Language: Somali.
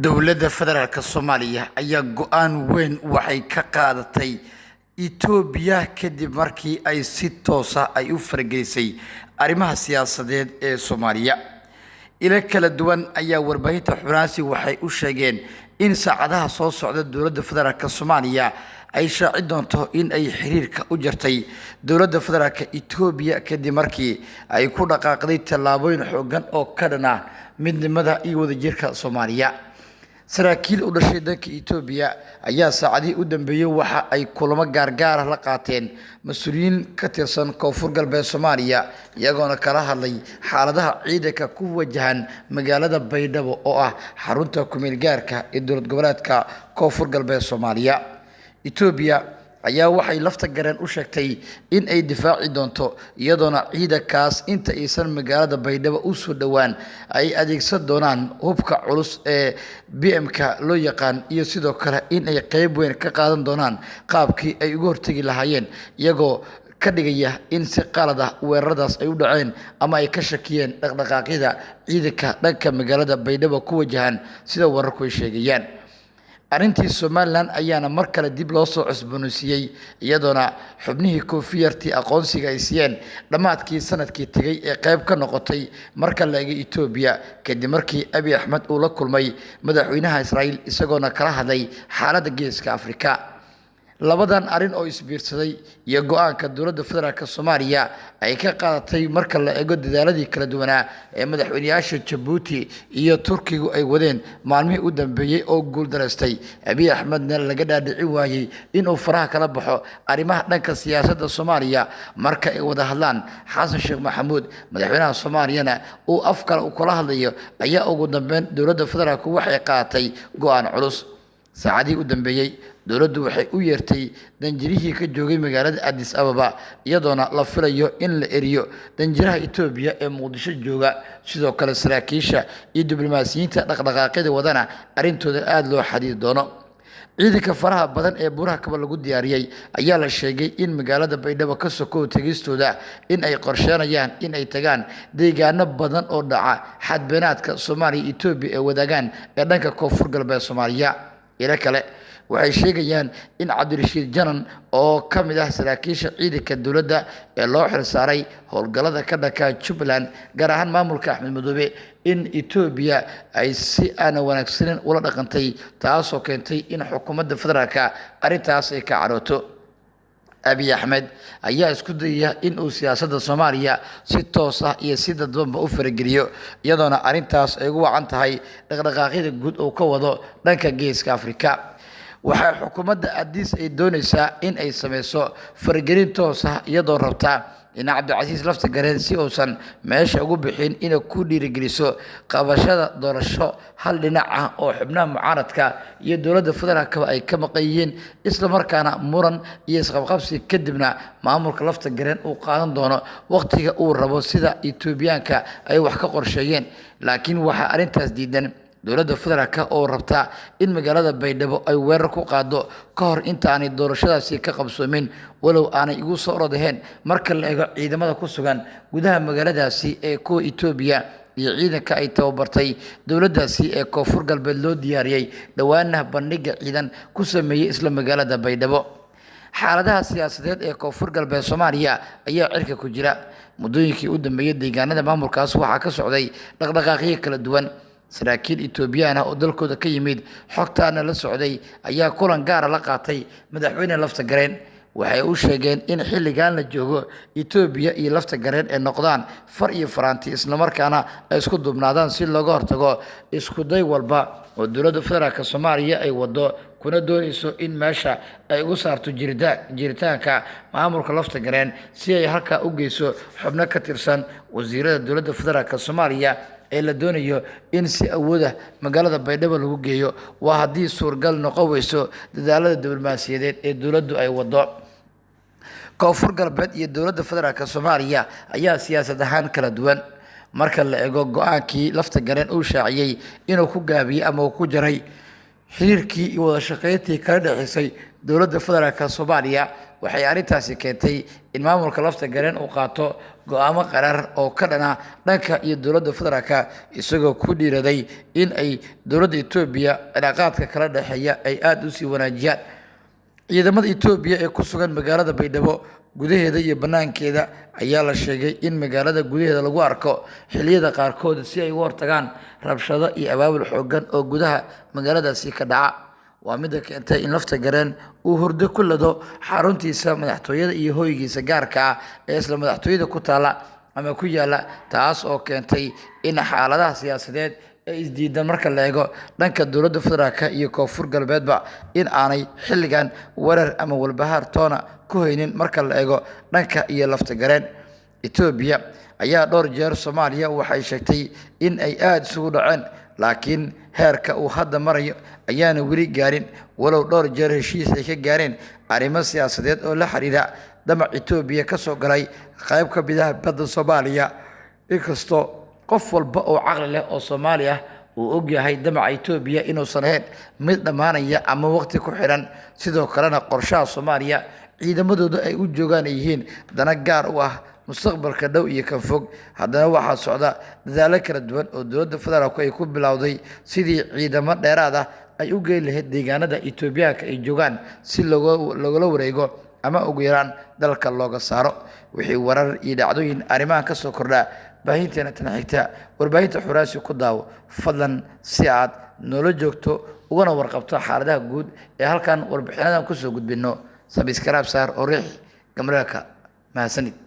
dowladda federaalka Soomaaliya ayaa go'aan weyn waxay ka qaadatay Itoobiya kadib markii ay si toos ah u fargeysay arrimaha siyaasadeed ee Soomaaliya. Ila kala duwan ayaa warbaahinta Xuraansi waxay u sheegeen in saacadaha soo socda dowladda federaalka Soomaaliya ay shaaci doonto in ay xiriirka u jartay dowladda federaalka Itoobiya kadib markii ay ku dhaqaaqday tallaabooyin xooggan oo ka dhan ah midnimada iyo wadajirka Soomaaliya. saraakiil u dhashay dalka Itoobiya ayaa saacadii u dambeeyay waxa ay kulamo gaargaar ah la qaateen mas'uuliyiin ka tirsan Koonfur Galbeed Soomaaliya iyagoona kala hadlay xaaladaha ciidanka ku wajahan magaalada Baydhabo oo ah xarunta ku-meel gaarka ee dowlad goboleedka Koonfur Galbeed Soomaaliya. Itoobiya ayaa waxay lafta gareen u sheegtay in ay difaaci doonto iyadoona ciidankaas inta aysan magaalada Baydhabo u soo dhawaan ay adeegsan doonaan hubka culus ee BM-ka loo yaqaan iyo sidoo kale in ay qayb weyn ka qaadan doonaan qaabkii ay uga hortagi lahaayeen iyagoo ka dhigaya in si qalad ah weeraradaas ay u dhaceen ama ay ka shakiyeen dhaqdhaqaaqyada ciidanka dhanka magaalada Baydhabo ku wajahan sida wararku ay sheegayaan. arrintii Somaliland ayaana mar kale dib loo soo cusboonaysiiyay iyadoona xubnihii koofiyartii aqoonsiga ay siiyeen dhamaadkii sanadkii tagay ee qayb ka noqotay marka la eegay Itoobiya kadib markii Abiy Ahmed uu la kulmay madaxweynaha Israa'iil isagoona kala hadlay xaaladda geeska Afrika. labadan arrin oo isbiirsaday iyo go'aanka dowladda federaalka Soomaaliya ay ka qaadatay marka la eego dadaaladii kala duwanaa ee madaxweynayaasha Djibouti iyo Turkigu ay wadeen maalmihii u dambeeyay oo guul dareystay Abiy Ahmedna laga dhaadhici waayay inuu faraha kala baxo arrimaha dhanka siyaasadda Soomaaliya marka ay wada hadlaan Xasan Sheekh Maxamuud madaxweynaha Soomaaliyana uu afkala u kala hadlayo ayaa ugu dambeyn dowladda federaalku waxay qaadatay go'aan culus. saacadii u dambeeyay dowladdu waxay u yeertay danjirihii ka joogay magaalada Addis Ababa iyadoona la filayo in la eriyo danjiraha Itoobiya ee Muqdisho jooga sidoo kale saraakiisha iyo diblomaasiyiinta dhaqdhaqaaqyada wadana arrintooda aad loo xadiid doono. ciidanka faraha badan ee buraha kaba lagu diyaariyay ayaa la sheegay in magaalada Baydhabo ka soo tagistooda in ay qorsheenayaan in ay tagaan deegaano badan oo dhaca xadbeenaadka Soomaaliya iyo Itoobiya ee wadaagaan ee dhanka Koonfur Galbeed Soomaaliya. ila kale waxay sheegayaan in Cabdirashiid Janan oo ka mid ah saraakiisha ciidanka dowladda ee loo xilsaaray howlgallada ka dhanka Jubbaland gaar ahaan maamulka Axmed Madoobe in Itoobiya ay si aan wanaagsaneyn ula dhaqantay taasoo keentay in xukuumadda federaalka arrintaas ay ka carooto. Abiy Ahmed ayaa isku dayaya in uu siyaasadda Soomaaliya si toos ah iyo si dadbanba u farageliyo iyadoona arrintaas ay ugu wacan tahay dhaqdhaqaaqyada guud oo ka wado dhanka geeska Afrika. waxay xukuumadda Addis ay doonaysaa in ay sameyso faragelin toos ah iyadoo rabta in Cabdicasiis lafta gareen si uusan meesha ugu bixin inay ku dhiirigeliso qabashada doorasho hal dhinac ah oo xubnaha mucaaradka iyo dowladda federaalka ay ka maqayeen isla markaana muran iyo isqabqabsi kadibna maamulka lafta gareen uu qaadan doono waqtiga uu rabo sida Itoobiyaanka ay wax ka qorsheeyeen. laakiin waxa arrintaas diidan dowladda federaalka oo rabta in magaalada Baydhabo ay weerar ku qaado ka hor inta aanay doorashadaasi ka qabsoomin walow aanay igu soo orodeen marka la eego ciidamada ku sugan gudaha magaaladaasi ee kuwa Itoobiya iyo ciidanka ay tababartay dowladdaasi ee Koonfur Galbeed loo diyaariyay dhawaanaha bandhiga ciidan ku sameeyay isla magaalada Baydhabo. xaaladaha siyaasadeed ee Koonfur Galbeed Soomaaliya ayaa cirka ku jira muddooyinkii u dambeeyay deegaanada maamulkaas waxaa ka socday dhaqdhaqaaqyo kala duwan. saraakiil Itoobiyaan ah oo dalkooda ka yimid xogtaana la socday ayaa kulan gaar ah la qaatay madaxweyne lafta gareen waxay u sheegeen in xilligan la joogo Itoobiya iyo lafta gareen ay noqdaan far iyo faraanti isla markaana ay isku dubnaadaan si looga hortago isku day walba oo dowladda federaalka Soomaaliya ay wado kuna doonayso in meesha ay ugu saarto jiritaanka maamulka lafta gareen si ay halka u geyso xubno ka tirsan wasiirada dowladda federaalka Soomaaliya ee la doonayo in si awooda magaalada Baydhabo lagu geeyo waa haddii suurgal noqon weyso dadaalada diblomaasiyadeed ee dowladdu ay wado. Koonfur Galbeed iyo dowladda federaalka Soomaaliya ayaa siyaasad ahaan kala duwan marka la eego go'aankii lafta gareen uu shaaciyay inuu ku gaabiyay ama uu ku jaray xiriirkii iyo wada shaqayntii kala dhaxaysay dowladda federaalka Soomaaliya waxay arrintaasi keentay in maamulka lafta gareen uu qaato go'aamo qarar oo ka dhana dhanka iyo dowladda federaalka isagoo ku dhiiraday in ay dowladda Itoobiya cilaaqaadka kala dhaxeeya ay aad u sii wanaajiyaan. ciidamada Itoobiya ee ku sugan magaalada Baydhabo gudaheeda iyo banaankeeda ayaa la sheegay in magaalada gudaheeda lagu arko xilliyada qaarkood si ay uga hortagaan rabshado iyo abaabul xooggan oo gudaha magaaladaasi ka dhaca. waa mid keentay in lafta gareen uu hurdo ku lado xaruntiisa madaxtooyada iyo hoygiisa gaarka ah ee isla madaxtooyada ku taala ama ku yaala, taas oo keentay in xaaladaha siyaasadeed ee isdiidan marka la eego dhanka dowladda federaalka iyo koonfur galbeedba in aanay xilligan warar ama walbahaar toona ku haynin marka la eego dhanka iyo lafta gareen. Itoobiya ayaa dhowr jeer Soomaaliya waxay sheegtay in ay aad isugu dhaceen, laakiin heerka uu hadda marayo ayaana weli gaarin, walow dhowr jeer heshiis ay ka gaareen arrimo siyaasadeed oo la xiriira damac Itoobiya ka soo galay qayb ka mid ah badda Soomaaliya. inkastoo qof walba oo caqli leh oo Soomaali ah uu og yahay damaca Itoobiya inuusan ahayn mid dhammaanaya ama waqti ku xiran, sidoo kalena qorshaha Soomaaliya ciidamadooda ay u joogaan ay yihiin dana gaar u ah mustaqbalka dhow iyo kan fog. haddana waxaa socda dadaalo kala duwan oo dowladda federaalku ay ku bilowday sidii ciidamo dheeraad ah ay u geyn lahayd deegaanada Itoobiyaanka ay joogaan si logula wareego ama ugu yaraan dalka looga saaro. wixii warar iyo dhacdooyin arrimahan ka soo kordha baahinteena tan xigta warbaahinta Xuraansi ku daawo, fadlan si aad noola joogto ugana warqabto xaaladaha guud ee halkan warbixinadan ku soo gudbino. Subscribe saar oo riix gambarka mahadsanid.